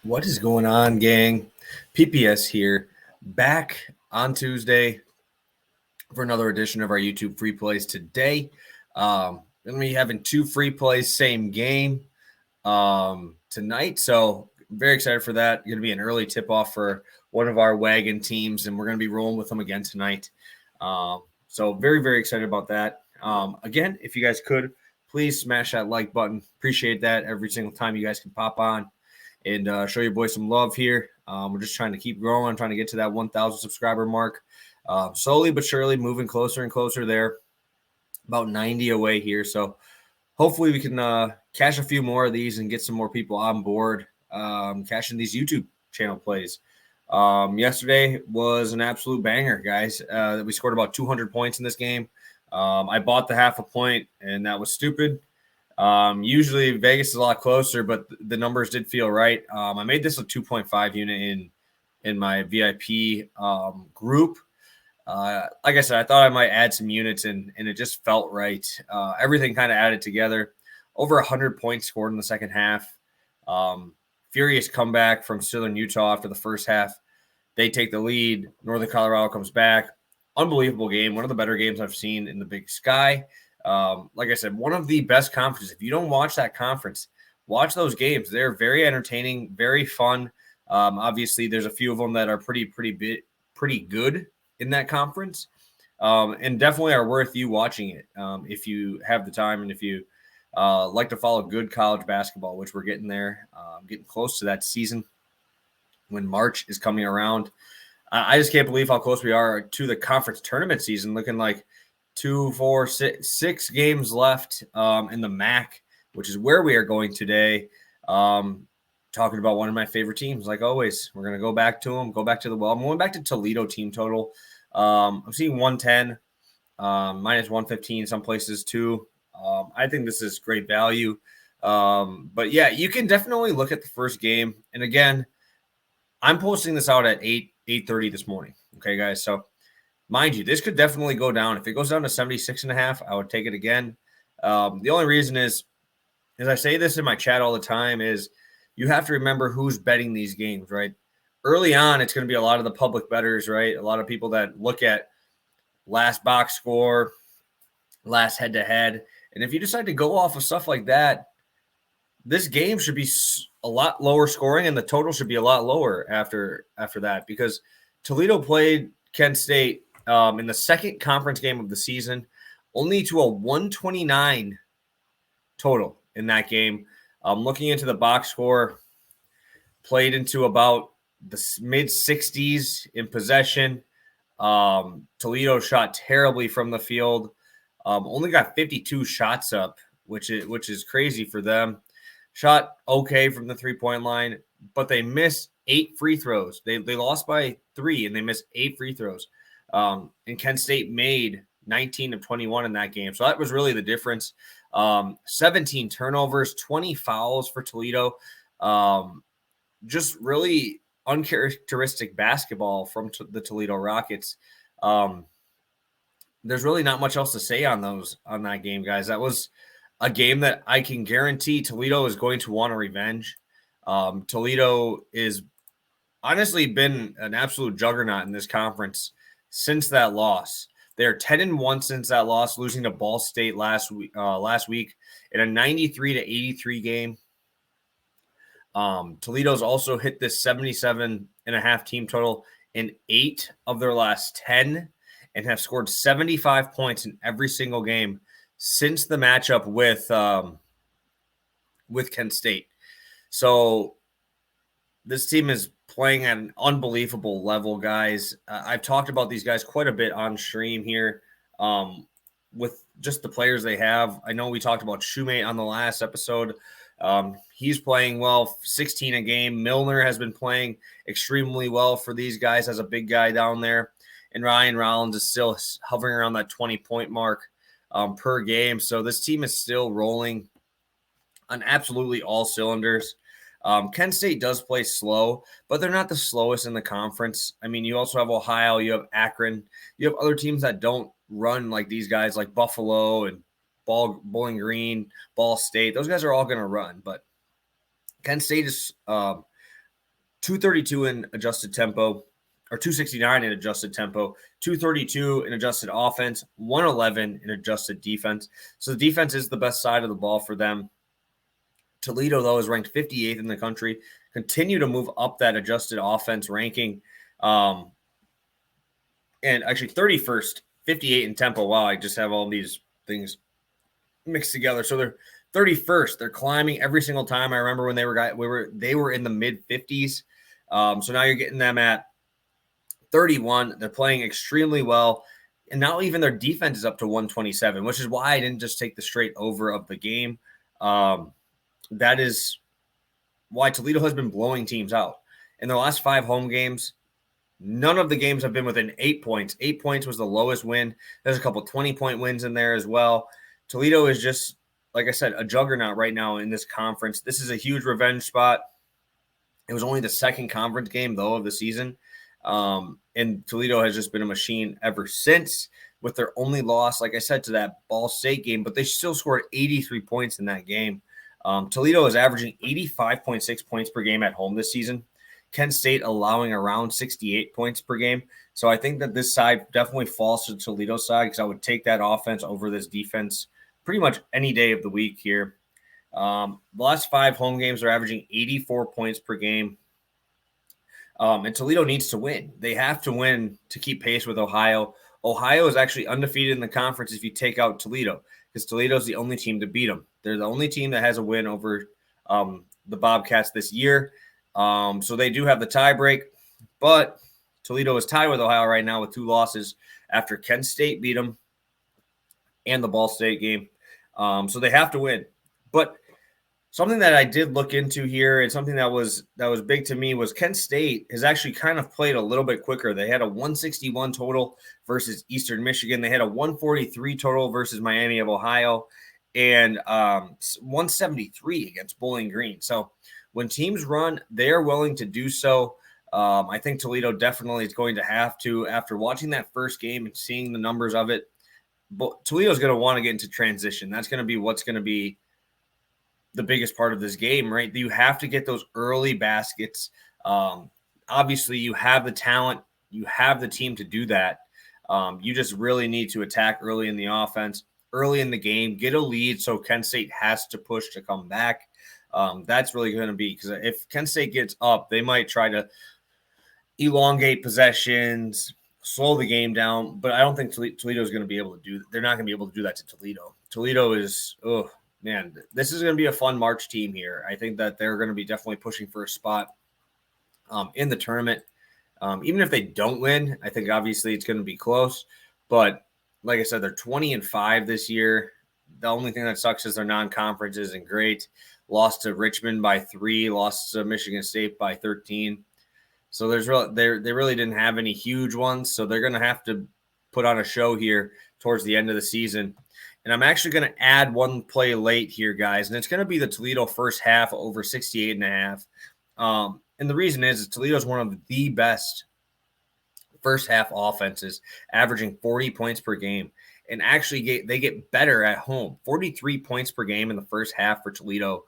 What is going on, gang? PPS here, back on Tuesday for another edition of our YouTube free plays. Today, going to be having two free plays, same game tonight. So very excited for that. Going to be an early tip-off for one of our wagon teams, and we're going to be rolling with them again tonight. So very, very excited about that. Again, if you guys could, please smash that like button. Appreciate that every single time you guys can pop on and show your boys some love here. We're just trying to keep growing, trying to get to that 1,000 subscriber mark. Slowly but surely moving closer and closer there. About 90 away here. So hopefully we can cash a few more of these and get some more people on board cashing these YouTube channel plays. Yesterday was an absolute banger, guys. We scored about 200 points in this game. I bought the half a point, and that was stupid. Usually Vegas is a lot closer, but the numbers did feel right. I made this a 2.5 unit in my VIP group. Like I said, I thought I might add some units, and it just felt right. Everything kind of added together. Over 100 points scored in the second half. Furious comeback from Southern Utah after the first half. They take the lead. Northern Colorado comes back. Unbelievable game. One of the better games I've seen in the Big Sky. Like I said, one of the best conferences. If you don't watch that conference, watch those games. They're very entertaining, very fun. Obviously, there's a few of them that are pretty good in that conference, and definitely are worth you watching it if you have the time and if you like to follow good college basketball, which we're getting there, getting close to that season when March is coming around. I just can't believe how close we are to the conference tournament season, looking like 2, 4, 6 games left in the MAC, which is where we are going today. Talking about one of my favorite teams, like always. We're going to go back to them, go back to the well. I'm going back to Toledo team total. I'm seeing 110, minus 115, some places too. I think this is great value. But yeah, you can definitely look at the first game. And again, I'm posting this out at 8:30 this morning. Okay, guys. So mind you, this could definitely go down. If it goes down to 76.5, I would take it again. The only reason is, as I say this in my chat all the time, is you have to remember who's betting these games, right? Early on, it's going to be a lot of the public bettors, right? A lot of people that look at last box score, last head-to-head. And if you decide to go off of stuff like that, this game should be a lot lower scoring, and the total should be a lot lower after that, because Toledo played Kent State in the second conference game of the season, only to a 129 total in that game. Looking into the box score, played into about the mid-60s in possession. Toledo shot terribly from the field. Only got 52 shots up, which is crazy for them. Shot okay from the three-point line, but they missed 8 free throws. They lost by 3, and they missed 8 free throws. And Kent State made 19 of 21 in that game. So that was really the difference. 17 turnovers, 20 fouls for Toledo. Just really uncharacteristic basketball from the Toledo Rockets. There's really not much else to say on that game, guys. That was a game that I can guarantee Toledo is going to want a revenge. Toledo is honestly been an absolute juggernaut in this conference since that loss. They're 10-1 since that loss, losing to Ball State last week in a 93-83 game. Toledo's also hit this 77.5 team total in 8 of their last 10 and have scored 75 points in every single game since the matchup with Kent State. So this team is playing at an unbelievable level, guys. I've talked about these guys quite a bit on stream here with just the players they have. I know we talked about Shoemate on the last episode. He's playing well, 16 a game. Milner has been playing extremely well for these guys as a big guy down there. And Ryan Rollins is still hovering around that 20-point mark per game. So this team is still rolling on absolutely all cylinders. Kent State does play slow, but they're not the slowest in the conference. I mean, you also have Ohio, you have Akron, you have other teams that don't run like these guys, like Buffalo and Bowling Green, Ball State. Those guys are all going to run, but Kent State is 232 in adjusted tempo, or 269 in adjusted tempo, 232 in adjusted offense, 111 in adjusted defense. So the defense is the best side of the ball for them. Toledo, though, is ranked 58th in the country, continue to move up that adjusted offense ranking. And actually 31st, 58 in tempo. Wow, I just have all these things mixed together. So they're 31st. They're climbing every single time. I remember when they were in the mid 50s. So now you're getting them at 31. They're playing extremely well. And now even their defense is up to 127, which is why I didn't just take the straight over of the game. That is why Toledo has been blowing teams out. In their last 5 home games, none of the games have been within 8 points. 8 points was the lowest win. There's a couple 20-point wins in there as well. Toledo is just, like I said, a juggernaut right now in this conference. This is a huge revenge spot. It was only the second conference game, though, of the season. And Toledo has just been a machine ever since, with their only loss, like I said, to that Ball State game. But they still scored 83 points in that game. Toledo is averaging 85.6 points per game at home this season. Kent State allowing around 68 points per game. So I think that this side definitely falls to the Toledo side, because I would take that offense over this defense pretty much any day of the week here. The last 5 home games are averaging 84 points per game. And Toledo needs to win. They have to win to keep pace with Ohio. Ohio is actually undefeated in the conference if you take out Toledo, because Toledo is the only team to beat them. They're the only team that has a win over the Bobcats this year. So they do have the tie break, but Toledo is tied with Ohio right now with 2 losses after Kent State beat them and the Ball State game. So they have to win. But something that I did look into here, and something that was big to me, was Kent State has actually kind of played a little bit quicker. They had a 161 total versus Eastern Michigan. They had a 143 total versus Miami of Ohio, and 173 against Bowling Green. So when teams run, they're willing to do so. I think Toledo definitely is going to have to, after watching that first game and seeing the numbers of it. But Toledo's going to want to get into transition. That's going to be what's going to be the biggest part of this game, right? You have to get those early baskets. Obviously, you have the talent. You have the team to do that. You just really need to attack early in the offense, early in the game, get a lead so Kent State has to push to come back. That's really going to be, because if Kent State gets up, they might try to elongate possessions, slow the game down, but I don't think Toledo is going to be able to do that. They're not going to be able to do that to Toledo. Toledo is, man, this is going to be a fun March team here. I think that they're going to be definitely pushing for a spot in the tournament. Even if they don't win, I think obviously it's going to be close. But like I said, they're 20-5 this year. The only thing that sucks is their non-conference isn't great. Lost to Richmond by 3, lost to Michigan State by 13. So they really didn't have any huge ones. So they're going to have to put on a show here towards the end of the season. And I'm actually going to add one play late here, guys. And it's going to be the Toledo first half over 68.5. And the reason is Toledo is one of the best first half offenses, averaging 40 points per game. And actually they get better at home. 43 points per game in the first half for Toledo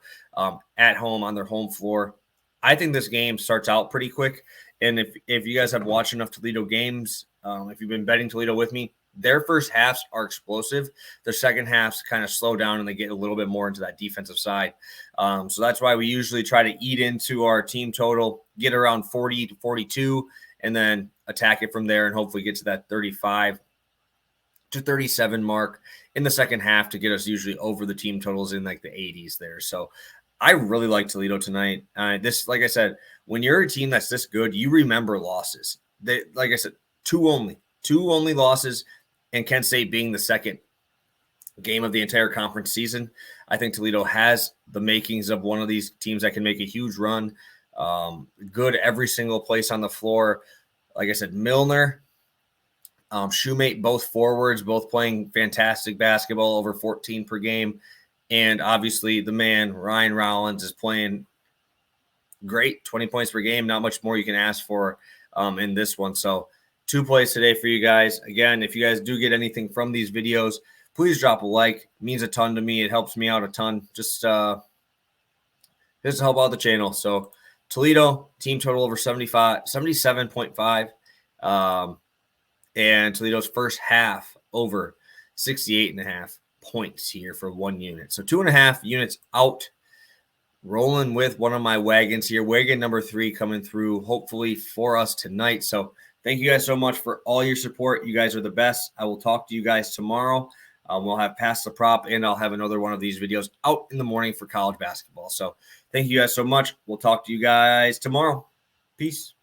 at home on their home floor. I think this game starts out pretty quick. And if you guys have watched enough Toledo games, if you've been betting Toledo with me, their first halves are explosive. Their second halves kind of slow down and they get a little bit more into that defensive side. So that's why we usually try to eat into our team total, get around 40 to 42, and then attack it from there and hopefully get to that 35 to 37 mark in the second half to get us usually over the team totals in like the 80s there. So I really like Toledo tonight. This, like I said, when you're a team that's this good, you remember losses. They, like I said, two only losses, and Kent State being the second game of the entire conference season. I think Toledo has the makings of one of these teams that can make a huge run. Good every single place on the floor. Like I said, Milner, Shoemate, both forwards, both playing fantastic basketball, over 14 per game. And obviously the man, Ryan Rollins, is playing great, 20 points per game. Not much more you can ask for in this one. So 2 plays today for you guys. Again, if you guys do get anything from these videos, please drop a like. It means a ton to me. It helps me out a ton. Just to help out the channel. So Toledo, team total over 77.5. And Toledo's first half over 68.5 points here for 1 unit. So 2.5 units out. Rolling with one of my wagons here. Wagon number 3 coming through hopefully for us tonight. So thank you guys so much for all your support. You guys are the best. I will talk to you guys tomorrow. We'll have Pass the Prop, and I'll have another one of these videos out in the morning for college basketball. So thank you guys so much. We'll talk to you guys tomorrow. Peace.